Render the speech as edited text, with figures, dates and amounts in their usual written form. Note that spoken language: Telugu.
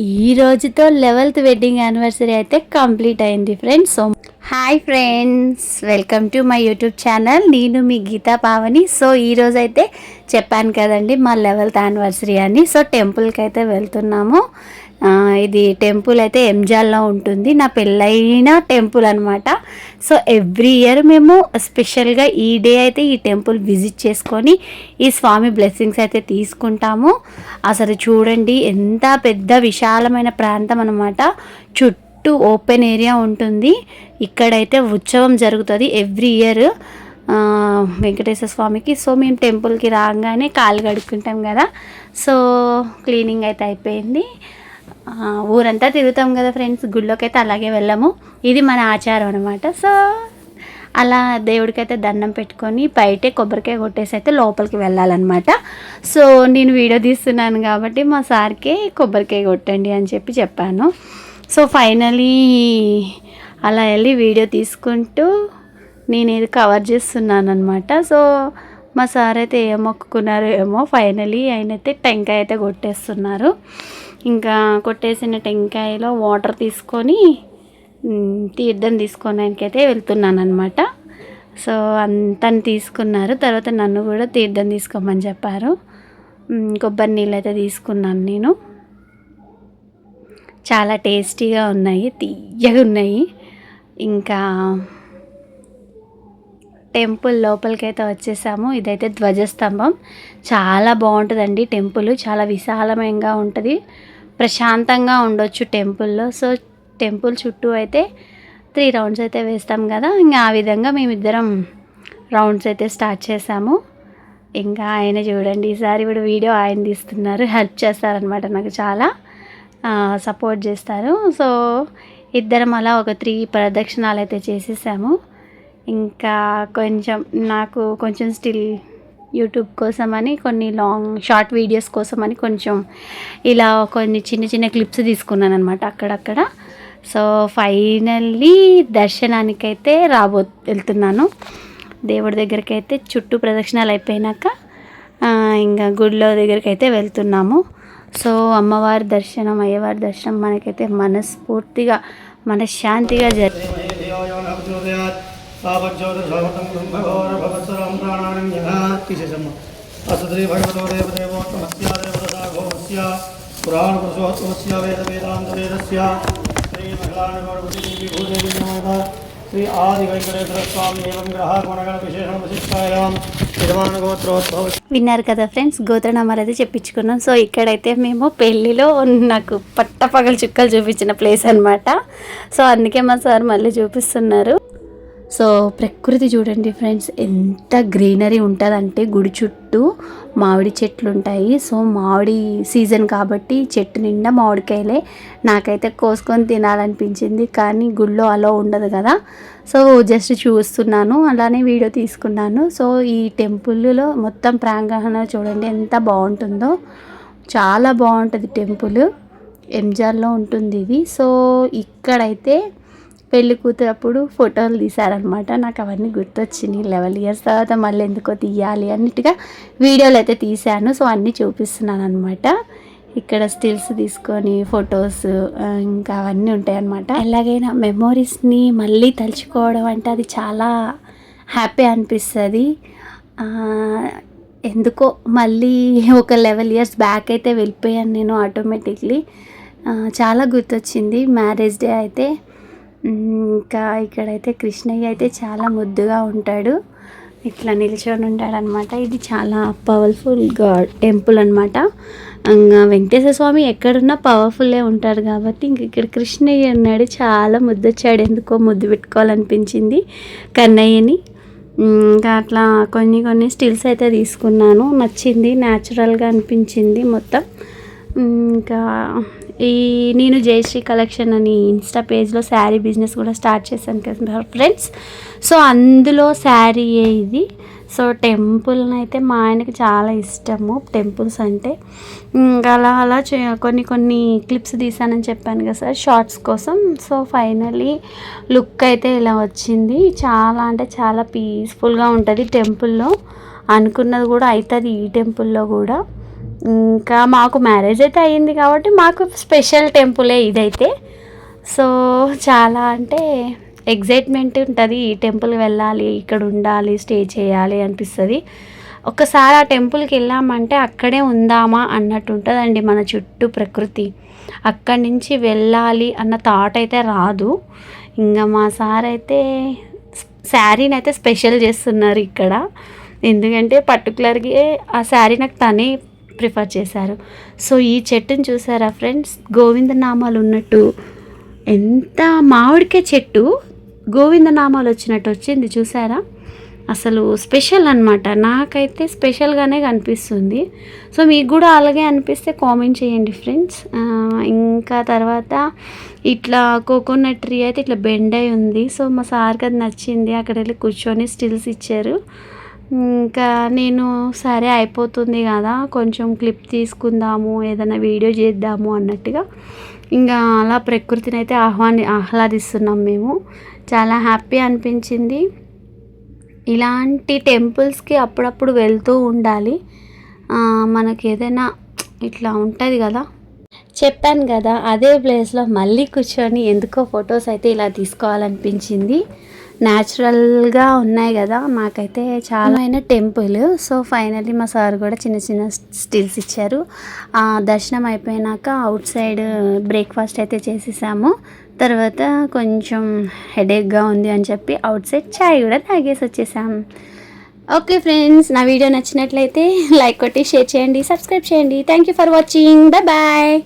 ఈ రోజుతో 11th వెడ్డింగ్ యానివర్సరీ అయితే కంప్లీట్ అయింది friends. So hi friends, welcome to my YouTube channel. నేను మీ గీతా పావని. సో ఈరోజు అయితే చెప్పాను కదండి మా 11th యానివర్సరీ అని. సో టెంపుల్కి అయితే వెళ్తున్నాము. ఇది టెంపుల్ అయితే ఎంజాల్లో ఉంటుంది, నా పెళ్ళైన టెంపుల్ అనమాట. సో ఎవ్రీ ఇయర్ మేము స్పెషల్గా ఈ డే అయితే ఈ టెంపుల్ విజిట్ చేసుకొని ఈ స్వామి బ్లెస్సింగ్స్ అయితే తీసుకుంటాము. అసలు చూడండి ఎంత పెద్ద విశాలమైన ప్రాంతం అనమాట. చుట్టూ ఓపెన్ ఏరియా ఉంటుంది. ఇక్కడైతే ఉత్సవం జరుగుతుంది ఎవ్రీ ఇయర్ వెంకటేశ్వర స్వామికి. సో మేము టెంపుల్కి రాగానే కాలు కడుక్కుంటాం కదా. సో క్లీనింగ్ అయితే అయిపోయింది. ఊరంతా తిరుగుతాం కదా ఫ్రెండ్స్, గుళ్ళోకి అయితే అలాగే వెళ్ళాము. ఇది మన ఆచారం అనమాట. సో అలా దేవుడికైతే దండం పెట్టుకొని బయటే కొబ్బరికాయ కొట్టేసి అయితే లోపలికి వెళ్ళాలన్నమాట. సో నేను వీడియో తీస్తున్నాను కాబట్టి మా సార్కే కొబ్బరికాయ కొట్టండి అని చెప్పాను. సో ఫైనలీ అలా వెళ్ళి వీడియో తీసుకుంటూ నేను ఇది కవర్ చేస్తున్నాను అనమాట. సో మా సార్ అయితే ఏం మొక్కుకున్నారో ఏమో, ఫైనలీ ఆయన అయితే టెంకాయ అయితే కొట్టేస్తున్నారు. ఇంకా కొట్టేసిన టెంకాయలో వాటర్ తీసుకొని తీర్థం తీసుకొని ఆయనకైతే వెళ్తున్నాను అనమాట. సో అంతని తీసుకున్నారు. తర్వాత నన్ను కూడా తీర్థం తీసుకోమని చెప్పారు. కొబ్బరి నీళ్ళు అయితే తీసుకున్నాను నేను. చాలా టేస్టీగా ఉన్నాయి, తీయగా ఉన్నాయి. ఇంకా టెంపుల్ లోపలికి అయితే వచ్చేసాము. ఇదైతే ధ్వజస్తంభం, చాలా బాగుంటుందండి టెంపుల్. చాలా విశాలమైనగా ఉంటుంది, ప్రశాంతంగా ఉండొచ్చు టెంపుల్లో. సో టెంపుల్ చుట్టూ అయితే 3 రౌండ్స్ అయితే వేస్తాం కదా. ఇంకా ఆ విధంగా మేమిద్దరం రౌండ్స్ అయితే స్టార్ట్ చేసాము. ఇంకా ఆయన చూడండి, ఈసారి ఇప్పుడు వీడియో ఆయన తీస్తున్నారు, హెల్ప్ చేస్తారనమాట, నాకు చాలా సపోర్ట్ చేస్తారు. సో ఇద్దరం అలా ఒక 3 ప్రదక్షిణాలు అయితే చేసేసాము. ఇంకా నాకు కొంచెం స్టిల్ యూట్యూబ్ కోసమని కొన్ని షార్ట్ వీడియోస్ కోసమని కొంచెం ఇలా కొన్ని చిన్న చిన్న క్లిప్స్ తీసుకున్నాను అనమాట అక్కడక్కడ. సో ఫైనల్లీ దర్శనానికైతే వెళ్తున్నాను దేవుడి దగ్గరికి అయితే. చుట్టూ ప్రదక్షిణాలు అయిపోయినాక ఇంకా గుడిలో దగ్గరికి అయితే వెళ్తున్నాము. సో అమ్మవారి దర్శనం, అయ్యవారి దర్శనం మనకైతే మనస్ఫూర్తిగా మనశ్శాంతిగా జరిగింది. శ్రీ ఆది వెంకటేశ్వర స్వామి విశేషణ విశిష్టాయాం విన్నారు కదా ఫ్రెండ్స్, గోత్రనామాలు అయితే చెప్పించుకున్నాం. సో ఇక్కడైతే మేము పెళ్ళిలో నాకు పట్టపగలు చుక్కలు చూపించిన ప్లేస్ అనమాట. సో అందుకే మా సార్ మళ్ళీ చూపిస్తున్నారు. సో ప్రకృతి చూడండి ఫ్రెండ్స్, ఎంత గ్రీనరీ ఉంటుందంటే గుడి చుట్టూ మామిడి చెట్లు ఉంటాయి. సో మామిడి సీజన్ కాబట్టి చెట్టు నిండా మామిడికాయలే. నాకైతే కోసుకొని తినాలనిపించింది, కానీ గుళ్ళో అలా ఉండదు కదా. సో జస్ట్ చూస్తున్నాను, అలానే వీడియో తీసుకున్నాను. సో ఈ టెంపుల్లో మొత్తం ప్రాంగణం చూడండి ఎంత బాగుంటుందో, చాలా బాగుంటుంది టెంపుల్. ఎంజాల్లో ఉంటుంది ఇది. సో ఇక్కడైతే పెళ్లి కూతురప్పుడు ఫోటోలు తీశారనమాట. నాకు అవన్నీ గుర్తొచ్చినాయి. 11 ఇయర్స్ తర్వాత మళ్ళీ ఎందుకో తీయాలి అన్నట్టుగా వీడియోలు అయితే తీశాను. సో అన్నీ చూపిస్తున్నాను అనమాట. ఇక్కడ స్టిల్స్ తీసుకొని ఫొటోస్ ఇంకా అవన్నీ ఉంటాయి అన్నమాట. ఎలాగైనా మెమోరీస్ని మళ్ళీ తలుచుకోవడం అంటే అది చాలా హ్యాపీ అనిపిస్తుంది. ఎందుకో మళ్ళీ ఒక 11 ఇయర్స్ బ్యాక్ అయితే వెళ్ళిపోయాను నేను ఆటోమేటిక్లీ. చాలా గుర్తొచ్చింది మ్యారేజ్ డే అయితే. ఇంకా ఇక్కడైతే కృష్ణయ్య అయితే చాలా ముద్దుగా ఉంటాడు, ఇట్లా నిల్చొని ఉంటాడనమాట. ఇది చాలా పవర్ఫుల్ టెంపుల్ అనమాట. ఇంకా వెంకటేశ్వర స్వామి ఎక్కడున్నా పవర్ఫుల్లే ఉంటాడు కాబట్టి ఇంక ఇక్కడ కృష్ణయ్య ఉన్నాడు, చాలా ముద్దొచ్చాడు. ఎందుకో ముద్దు పెట్టుకోవాలనిపించింది కన్నయ్యని. ఇంకా అట్లా కొన్ని స్టిల్స్ అయితే తీసుకున్నాను, నచ్చింది, న్యాచురల్గా అనిపించింది మొత్తం. ఇంకా నేను జయశ్రీ కలెక్షన్ అని ఇన్స్టా పేజ్లో శారీ బిజినెస్ కూడా స్టార్ట్ చేశాను కదా ఫ్రెండ్స్. సో అందులో శారీ ఇది. సో టెంపుల్ని అయితే మా ఆయనకి చాలా ఇష్టము, టెంపుల్స్ అంటే. అలా కొన్ని క్లిప్స్ తీసానని చెప్పాను కదా సార్, షార్ట్స్ కోసం. సో ఫైనలీ లుక్ అయితే ఇలా వచ్చింది. చాలా అంటే చాలా పీస్ఫుల్గా ఉంటుంది టెంపుల్లో. అనుకున్నది కూడా అవుతుంది ఈ టెంపుల్లో కూడా. ఇంకా మాకు మ్యారేజ్ అయితే అయ్యింది కాబట్టి మాకు స్పెషల్ టెంపులే ఇదైతే. సో చాలా అంటే ఎగ్జైట్మెంట్ ఉంటుంది, ఈ టెంపుల్ వెళ్ళాలి, ఇక్కడ ఉండాలి, స్టే చేయాలి అనిపిస్తుంది. ఒకసారి ఆ టెంపుల్కి వెళ్ళామంటే అక్కడే ఉందామా అన్నట్టు ఉంటుందండి మన చుట్టూ ప్రకృతి. అక్కడి నుంచి వెళ్ళాలి అన్న థాట్ అయితే రాదు. ఇంకా మా సార్ అయితే శారీని అయితే స్పెషల్ చేస్తున్నారు ఇక్కడ, ఎందుకంటే పర్టికులర్గా ఆ శారీ నాకు తనే ప్రిఫర్ చేశారు. సో ఈ చెట్టుని చూసారా ఫ్రెండ్స్, గోవిందనామాలు ఉన్నట్టు, ఎంత మామిడికాయ చెట్టు గోవిందనామాలు వచ్చినట్టు వచ్చింది చూసారా. అసలు స్పెషల్ అనమాట, నాకైతే స్పెషల్గానే కనిపిస్తుంది. సో మీకు కూడా అలాగే అనిపిస్తే కామెంట్ చేయండి ఫ్రెండ్స్. ఇంకా తర్వాత ఇట్లా కోకోనట్ ట్రీ అయితే ఇట్లా బెండ్ అయి ఉంది. సో మా సార్కి అది నచ్చింది, అక్కడ వెళ్ళి కూర్చొని స్టిల్స్ ఇచ్చారు. ఇంకా నేను సరే అయిపోతుంది కదా, కొంచెం క్లిప్ తీసుకుందాము, ఏదైనా వీడియో చేద్దాము అన్నట్టుగా ఇంకా అలా ప్రకృతిని అయితే ఆహ్లాదిస్తున్నాం మేము. చాలా హ్యాపీ అనిపించింది. ఇలాంటి టెంపుల్స్కి అప్పుడప్పుడు వెళ్తూ ఉండాలి. మనకి ఏదైనా ఇట్లా ఉంటుంది కదా, చెప్పాను కదా, అదే ప్లేస్లో మళ్ళీ కూర్చొని ఎందుకో ఫొటోస్ అయితే ఇలా తీసుకోవాలనిపించింది. న్యాచురల్గా ఉన్నాయి కదా, నాకైతే చాలా అయిన టెంపుల్. సో ఫైనల్లీ మా సార్ కూడా చిన్న చిన్న స్టిల్స్ ఇచ్చారు. దర్శనం అయిపోయినాక అవుట్ సైడ్ బ్రేక్ఫాస్ట్ అయితే చేసేసాము. తర్వాత కొంచెం హెడేక్గా ఉంది అని చెప్పి అవుట్ సైడ్ చాయ్ కూడా తాగేసి వచ్చేసాం. ఓకే ఫ్రెండ్స్, నా వీడియో నచ్చినట్లయితే లైక్ కొట్టి షేర్ చేయండి, సబ్స్క్రైబ్ చేయండి. Thank you for watching, bye bye.